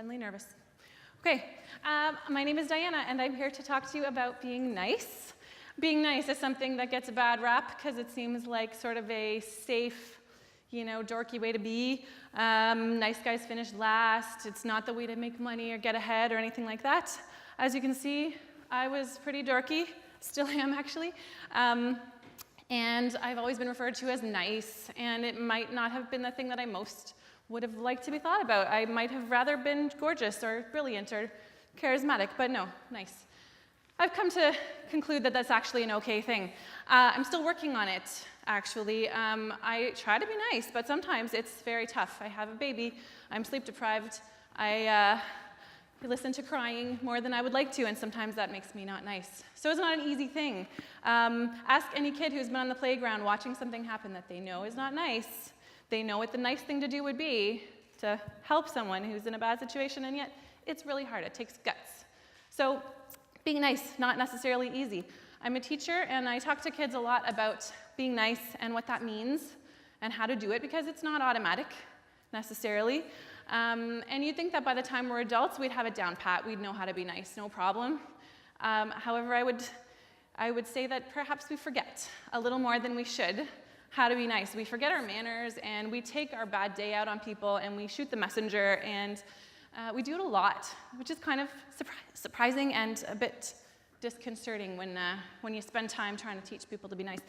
suddenly nervous. Okay, my name is Diana, and I'm here to talk to you about being nice. Being nice is something that gets a bad rap because it seems like sort of a safe, dorky way to be. Nice guys finish last. It's not the way to make money or get ahead or anything like that. As you can see, I was pretty dorky. Still am, actually. And I've always been referred to as nice, and it might not have been the thing that I most would have liked to be thought about. I might have rather been gorgeous or brilliant or charismatic, but no, nice. I've come to conclude that that's actually an okay thing. I'm still working on it, actually. I try to be nice, but sometimes it's very tough. I have a baby. I'm sleep deprived. I listen to crying more than I would like to, and sometimes that makes me not nice. So it's not an easy thing. Ask any kid who's been on the playground watching something happen that they know is not nice. They know what the nice thing to do would be to help someone who's in a bad situation, and yet it's really hard. It takes guts. So being nice, not necessarily easy. I'm a teacher, and I talk to kids a lot about being nice and what that means and how to do it, because it's not automatic necessarily. And you'd think that by the time we're adults, we'd have it down pat. We'd know how to be nice, no problem. However, I would say that perhaps we forget a little more than we should how to be nice. We forget our manners, and we take our bad day out on people, and we shoot the messenger, and we do it a lot, which is kind of surprising and a bit disconcerting when you spend time trying to teach people to be nice.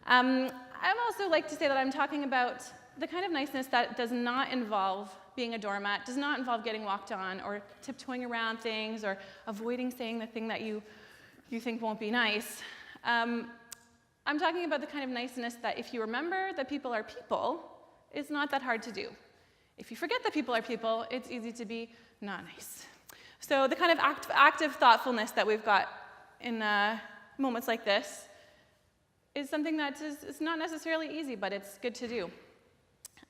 I'd also like to say that I'm talking about the kind of niceness that does not involve being a doormat, does not involve getting walked on or tiptoeing around things or avoiding saying the thing that you think won't be nice. I'm talking about the kind of niceness that if you remember that people are people, it's not that hard to do. If you forget that people are people, it's easy to be not nice. So the kind of active thoughtfulness that we've got in moments like this is something that is not necessarily easy, but it's good to do.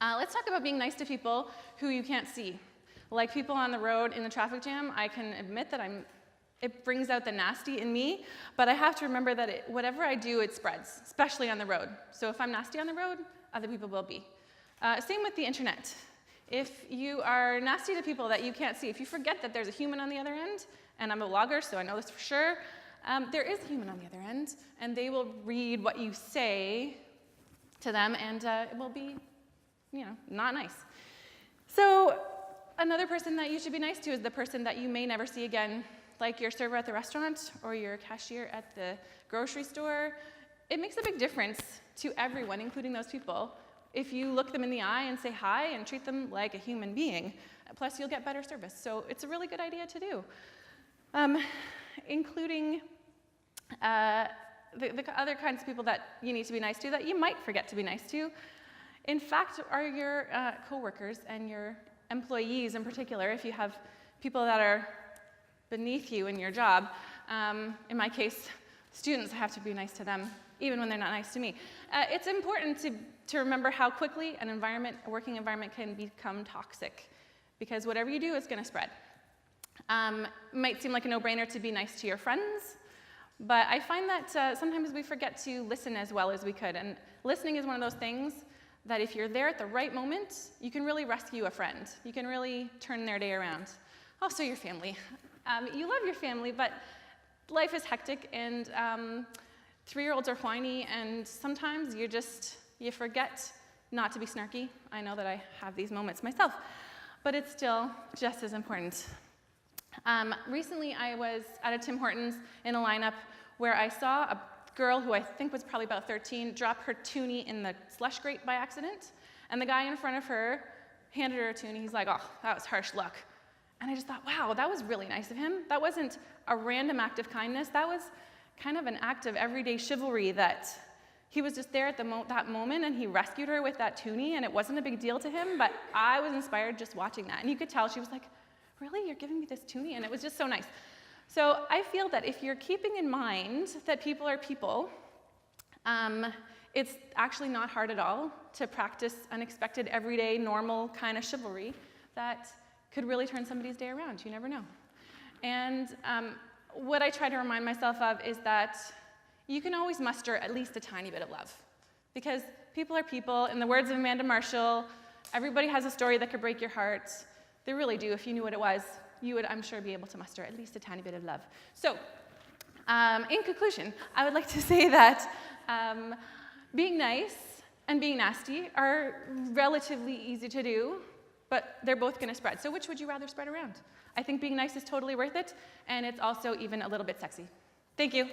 Let's talk about being nice to people who you can't see. Like people on the road in the traffic jam, I can admit that it brings out the nasty in me, but I have to remember that whatever I do, it spreads, especially on the road. So if I'm nasty on the road, other people will be. Same with the internet. If you are nasty to people that you can't see, if you forget that there's a human on the other end, and I'm a vlogger, so I know this for sure, there is a human on the other end, and they will read what you say to them, and it will be, not nice. So another person that you should be nice to is the person that you may never see again, like your server at the restaurant or your cashier at the grocery store. It makes a big difference to everyone, including those people, if you look them in the eye and say hi and treat them like a human being. Plus, you'll get better service. So it's a really good idea to do, including the other kinds of people that you need to be nice to that you might forget to be nice to. In fact, are your coworkers and your employees in particular, if you have people that are beneath you in your job. In my case, students, I have to be nice to them, even when they're not nice to me. It's important to remember how quickly a working environment can become toxic, because whatever you do, it's going to spread. It might seem like a no-brainer to be nice to your friends, but I find that sometimes we forget to listen as well as we could, and listening is one of those things that if you're there at the right moment, you can really rescue a friend. You can really turn their day around. Also your family. You love your family, but life is hectic, and 3-year-olds are whiny, and sometimes you forget not to be snarky. I know that I have these moments myself, but it's still just as important. Recently, I was at a Tim Hortons in a lineup where I saw a girl who I think was probably about 13 drop her toonie in the slush grate by accident, and the guy in front of her handed her a toonie. He's like, "Oh, that was harsh luck." And I just thought, wow, that was really nice of him. That wasn't a random act of kindness. That was kind of an act of everyday chivalry, that he was just there at that moment, and he rescued her with that toonie, and it wasn't a big deal to him, but I was inspired just watching that. And you could tell she was like, "Really, you're giving me this toonie?" And it was just so nice. So I feel that if you're keeping in mind that people are people, it's actually not hard at all to practice unexpected, everyday, normal kind of chivalry that could really turn somebody's day around. You never know. And what I try to remind myself of is that you can always muster at least a tiny bit of love, because people are people. In the words of Amanda Marshall, everybody has a story that could break your heart. They really do. If you knew what it was, you would, I'm sure, be able to muster at least a tiny bit of love. So, in conclusion, I would like to say that being nice and being nasty are relatively easy to do, but they're both going to spread. So which would you rather spread around? I think being nice is totally worth it, and it's also even a little bit sexy. Thank you.